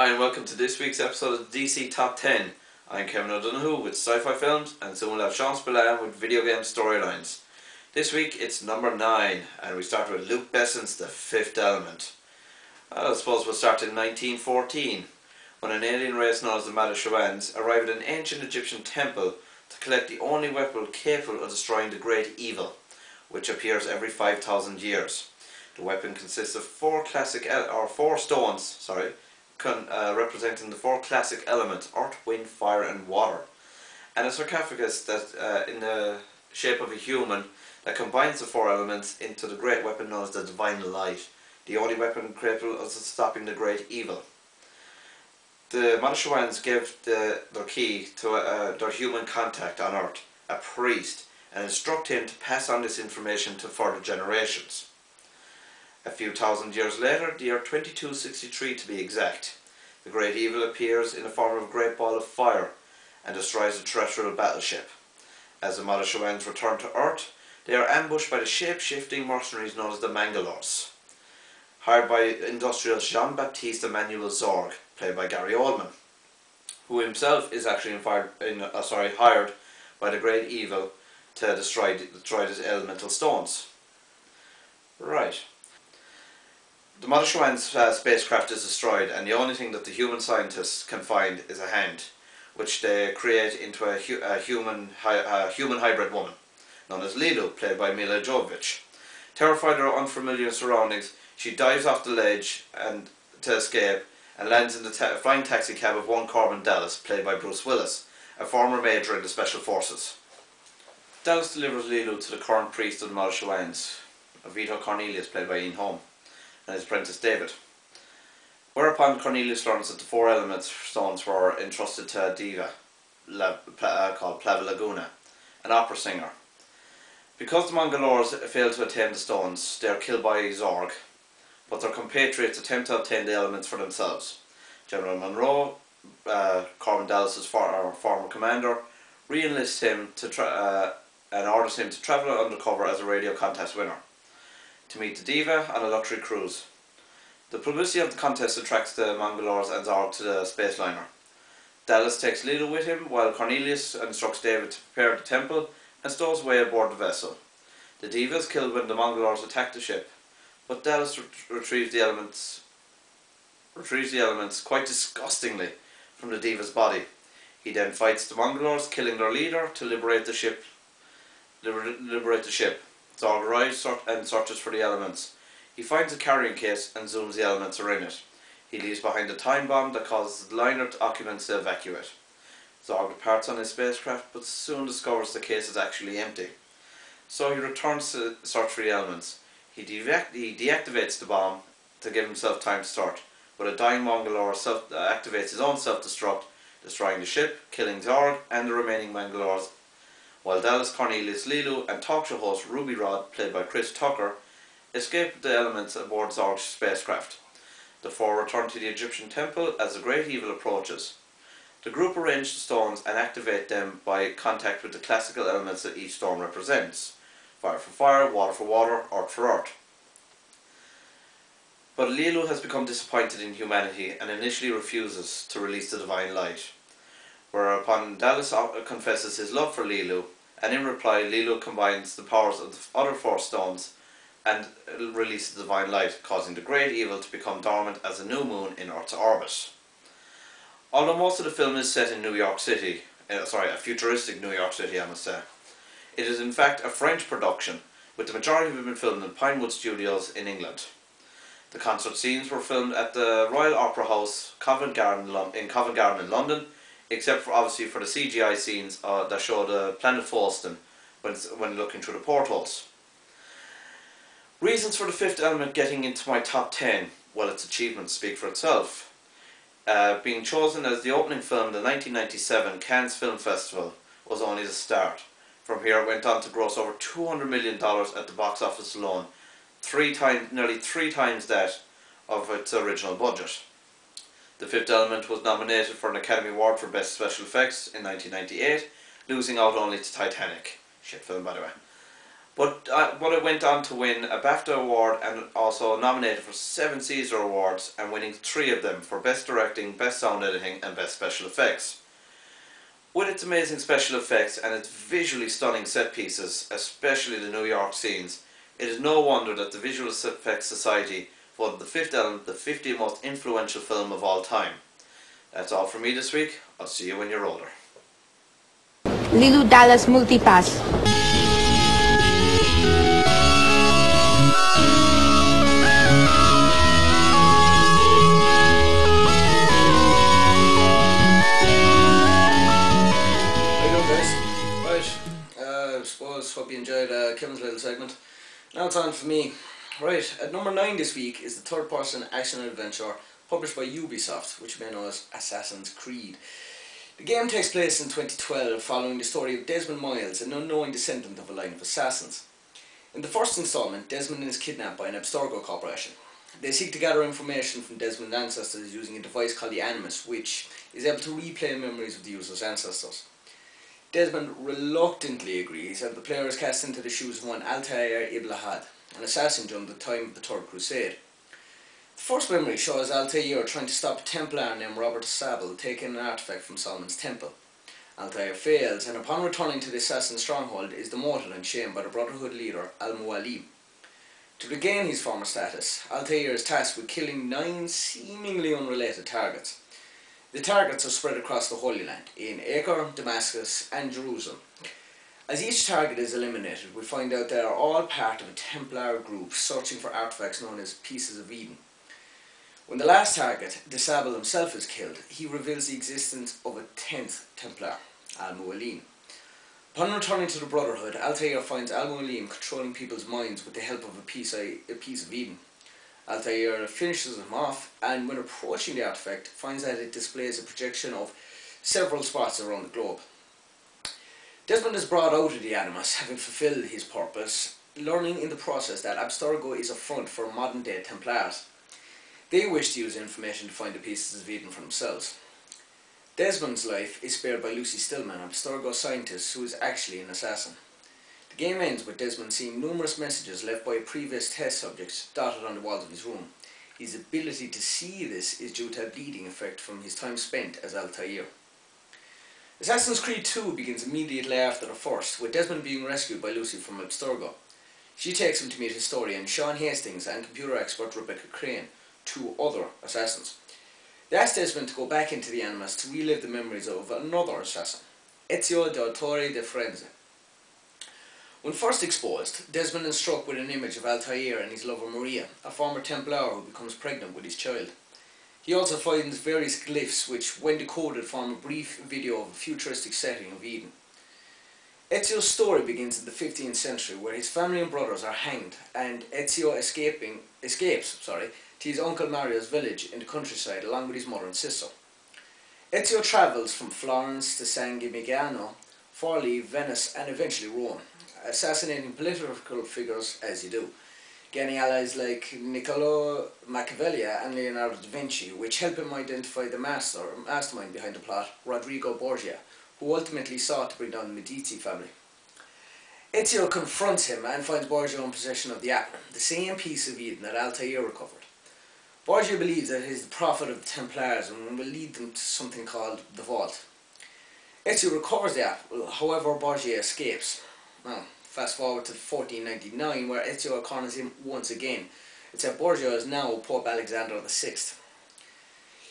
Hi and welcome to this week's episode of DC Top 10. I'm Kevin O'Donoghue with sci-fi films, and soon we'll have Sean Spillane with video game storylines. This week it's number 9, and we start with Luc Besson's The Fifth Element. I suppose we'll start in 1914, when an alien race known as the Madashawans arrived at an ancient Egyptian temple to collect the only weapon capable of destroying the Great Evil, which appears every 5,000 years. The weapon consists of four stones, representing the four classic elements: earth, wind, fire and water, and a sarcophagus that in the shape of a human that combines the four elements into the great weapon known as the Divine Light, the only weapon capable of stopping the Great Evil. The Madashawans gave their key to their human contact on Earth, a priest, and instruct him to pass on this information to further generations. A few thousand years later, the year 2263 to be exact, the Great Evil appears in the form of a great ball of fire and destroys a terrestrial battleship. As the Madashawans return to Earth, they are ambushed by the shape-shifting mercenaries known as the Mangalores, hired by industrialist Jean-Baptiste Emmanuel Zorg, played by Gary Oldman, who himself is actually hired by the Great Evil to destroy the elemental stones. Right. The Madashawans' spacecraft is destroyed, and the only thing that the human scientists can find is a hand, which they create into a human hybrid woman, known as Lilu, played by Mila Jovovich. Terrified of her unfamiliar surroundings, she dives off the ledge to escape, and lands in the flying taxi cab of one Corbin Dallas, played by Bruce Willis, a former major in the Special Forces. Dallas delivers Lilu to the current priest of the Madashawans, Vito Cornelius, played by Ian Holm, and his apprentice David. Whereupon Cornelius learns that the four elements stones were entrusted to a diva called Plava Laguna, an opera singer. Because the Mangalores fail to attain the stones, they are killed by Zorg, but their compatriots attempt to obtain the elements for themselves. General Monroe, Corbin Dallas's former commander, re-enlists him and orders him to travel undercover as a radio contest winner, to meet the diva on a luxury cruise. The publicity of the contest attracts the Mangalores and Zorg to the space liner. Dallas takes Lilu with him, while Cornelius instructs David to prepare the temple and stows away aboard the vessel. The diva is killed when the Mangalores attack the ship, but Dallas retrieves the elements quite disgustingly from the diva's body. He then fights the Mangalores, killing their leader, to liberate the ship. Zorg arrives and searches for the elements. He finds a carrying case and zooms the elements are in it. He leaves behind a time bomb that causes the liner occupants to evacuate. Zorg departs on his spacecraft, but soon discovers the case is actually empty. So he returns to search for the elements. He deactivates the bomb to give himself time to start, but a dying Mangalore activates his own self-destruct, destroying the ship, killing Zorg and the remaining Mangalores, while Dallas, Cornelius, Lilu and talk show host Ruby Rod, played by Chris Tucker, escape the elements aboard Zorg's spacecraft. The four return to the Egyptian temple as the Great Evil approaches. The group arrange the stones and activate them by contact with the classical elements that each stone represents: fire for fire, water for water, earth for earth. But Lilu has become disappointed in humanity and initially refuses to release the Divine Light, whereupon Dallas confesses his love for Lilu, and in reply Lilu combines the powers of the other four stones and releases the Divine Light, causing the Great Evil to become dormant as a new moon in Earth's orbit. Although most of the film is set in New York City, a futuristic New York City I must say, it is in fact a French production, with the majority of it being filmed in Pinewood Studios in England. The concert scenes were filmed at the Royal Opera House, Covent Garden in London, except for obviously for the CGI scenes that show the planet Falston when looking through the portholes. Reasons for The Fifth Element getting into my top 10, well, its achievements speak for itself. Being chosen as the opening film of the 1997 Cannes Film Festival was only the start. From here it went on to gross over $200 million at the box office alone, nearly three times that of its original budget. The Fifth Element was nominated for an Academy Award for Best Special Effects in 1998, losing out only to Titanic. Shit film, by the way. But it went on to win a BAFTA award and also nominated for 7 Caesar Awards and winning 3 of them for Best Directing, Best Sound Editing and Best Special Effects. With its amazing special effects and its visually stunning set pieces, especially the New York scenes, it is no wonder that the Visual Effects Society voted The Fifth Element the 50th most influential film of all time. That's all from me this week. I'll see you when you're older. Lilu Dallas Multipass. Hope you enjoyed Kevin's little segment. Now it's on for me. Right, at number 9 this week is the third-person action adventure published by Ubisoft, which you may know as Assassin's Creed. The game takes place in 2012 following the story of Desmond Miles, an unknown descendant of a line of assassins. In the first installment, Desmond is kidnapped by an Abstergo corporation. They seek to gather information from Desmond's ancestors using a device called the Animus, which is able to replay memories of the user's ancestors. Desmond reluctantly agrees, and the player is cast into the shoes of one Altair ibn Lahad, an assassin during the time of the Third Crusade. The first memory shows Altair trying to stop a Templar named Robert Sable taking an artifact from Solomon's temple. Altair fails, and upon returning to the assassin's stronghold is demoted and shamed by the Brotherhood leader Al-Mualim. To regain his former status, Altair is tasked with killing 9 seemingly unrelated targets. The targets are spread across the Holy Land, in Acre, Damascus and Jerusalem. As each target is eliminated, we find out they are all part of a Templar group searching for artifacts known as Pieces of Eden. When the last target, de Sable himself, is killed, he reveals the existence of a 10th Templar, Al-Mualim. Upon returning to the Brotherhood, Altair finds Al-Mualim controlling people's minds with the help of a piece of Eden. Altair finishes him off, and when approaching the artifact, finds that it displays a projection of several spots around the globe. Desmond is brought out of the Animus, having fulfilled his purpose, learning in the process that Abstergo is a front for modern-day Templars. They wish to use information to find the pieces of Eden for themselves. Desmond's life is spared by Lucy Stillman, an Abstergo scientist who is actually an assassin. The game ends with Desmond seeing numerous messages left by previous test subjects dotted on the walls of his room. His ability to see this is due to a bleeding effect from his time spent as Altair. Assassin's Creed 2 begins immediately after the first, with Desmond being rescued by Lucy from Abstergo. She takes him to meet historian Sean Hastings and computer expert Rebecca Crane, 2 other assassins. They ask Desmond to go back into the Animus to relive the memories of another assassin, Ezio del Torre de Firenze. When first exposed, Desmond is struck with an image of Altair and his lover Maria, a former Templar who becomes pregnant with his child. He also finds various glyphs which, when decoded, form a brief video of a futuristic setting of Eden. Ezio's story begins in the 15th century, where his family and brothers are hanged, and Ezio escapes to his uncle Mario's village in the countryside along with his mother and sister. Ezio travels from Florence to San Gimignano, Forlì, Venice and eventually Rome, assassinating political figures as you do, gaining allies like Niccolò Machiavelli and Leonardo da Vinci, which help him identify the mastermind behind the plot, Rodrigo Borgia, who ultimately sought to bring down the Medici family. Ezio confronts him and finds Borgia in possession of the apple, the same piece of Eden that Altair recovered. Borgia believes that it is the prophet of the Templars and will lead them to something called the Vault. Ezio recovers the apple, however Borgia escapes. Well, fast forward to 1499, where Ezio corners him once again, except Borgia is now Pope Alexander VI.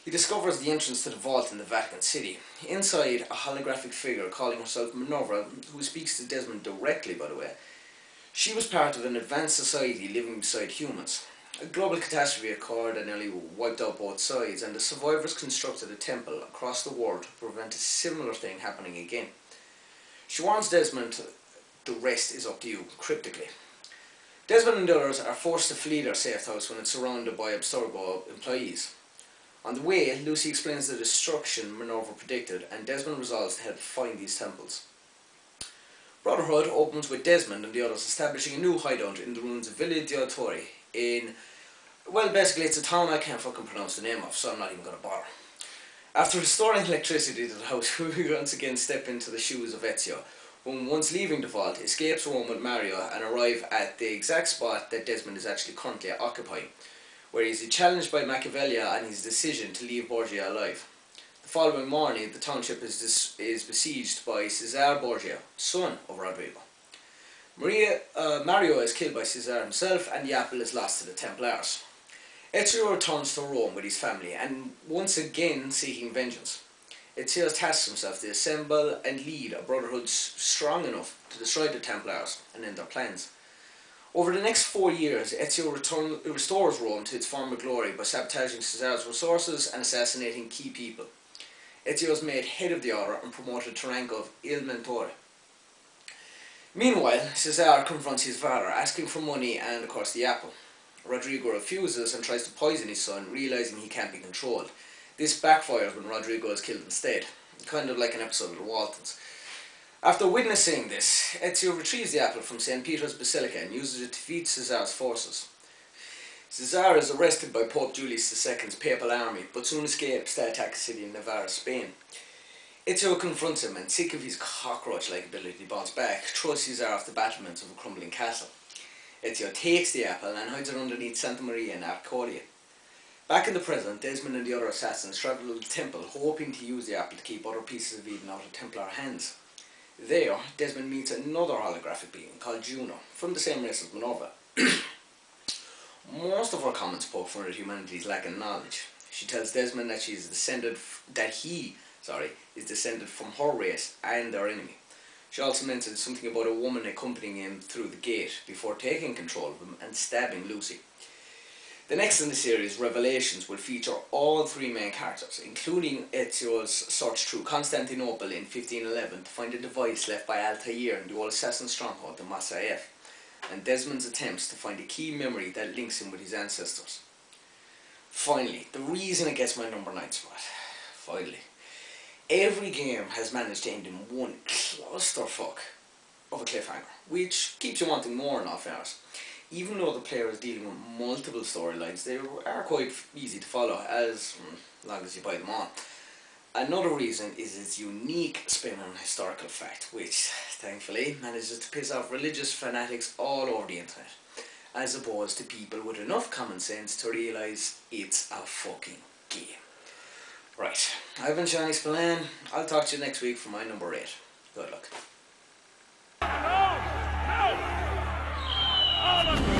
He discovers the entrance to the vault in the Vatican City. Inside, a holographic figure calling herself Minerva, who speaks to Desmond directly, by the way. She was part of an advanced society living beside humans. A global catastrophe occurred and nearly wiped out both sides, and the survivors constructed a temple across the world to prevent a similar thing happening again. She warns Desmond, "The rest is up to you," cryptically. Desmond and the others are forced to flee their safe house when it's surrounded by Abstergo employees. On the way, Lucy explains the destruction Minerva predicted, and Desmond resolves to help find these temples. Brotherhood opens with Desmond and the others establishing a new hideout in the ruins of Villa del Torre in, well, basically it's a town I can't fucking pronounce the name of, so I'm not even going to bother. After restoring electricity to the house, we once again step into the shoes of Ezio, whom, once leaving the vault, escapes Rome with Mario and arrive at the exact spot that Desmond is actually currently occupying, where he is challenged by Machiavelli on his decision to leave Borgia alive. The following morning, the township is besieged by Cesare Borgia, son of Rodrigo. Mario is killed by Cesare himself, and the apple is lost to the Templars. Ezio returns to Rome with his family, and once again seeking vengeance. Ezio tasks himself to assemble and lead a brotherhood strong enough to destroy the Templars and end their plans. Over the next 4 years, Ezio restores Rome to its former glory by sabotaging Cesare's resources and assassinating key people. Ezio is made head of the order and promoted to rank of Il Mentore. Meanwhile, Cesare confronts his father, asking for money and, of course, the apple. Rodrigo refuses and tries to poison his son, realising he can't be controlled. This backfires when Rodrigo is killed instead, kind of like an episode of The Waltons. After witnessing this, Ezio retrieves the apple from St. Peter's Basilica and uses it to defeat Cesare's forces. Cesare is arrested by Pope Julius II's papal army, but soon escapes to attack a city in Navarra, Spain. Ezio confronts him and, sick of his cockroach-like ability to bounce back, throws Cesare off the battlements of a crumbling castle. Ezio takes the apple and hides it underneath Santa Maria in Arcolia. Back in the present, Desmond and the other assassins travel to the temple, hoping to use the apple to keep other pieces of Eden out of Templar hands. There, Desmond meets another holographic being called Juno, from the same race as Minerva. Most of her comments poke fun at humanity's lack of knowledge. She tells Desmond that he is descended from her race and their enemy. She also mentions something about a woman accompanying him through the gate before taking control of him and stabbing Lucy. The next in the series, Revelations, will feature all 3 main characters, including Ezio's search through Constantinople in 1511 to find a device left by Altair in the old assassin stronghold of Masaev, and Desmond's attempts to find a key memory that links him with his ancestors. Finally, the reason it gets my number 9 spot. Finally. Every game has managed to end in one clusterfuck of a cliffhanger, which keeps you wanting more in all fairness. Even though the player is dealing with multiple storylines, they are quite easy to follow as long as you buy them on. Another reason is its unique spin on historical fact, which thankfully manages to piss off religious fanatics all over the internet, as opposed to people with enough common sense to realise it's a fucking game. Right, I've been Seany Spillane. I'll talk to you next week for my number 8. Good luck. No! No! All of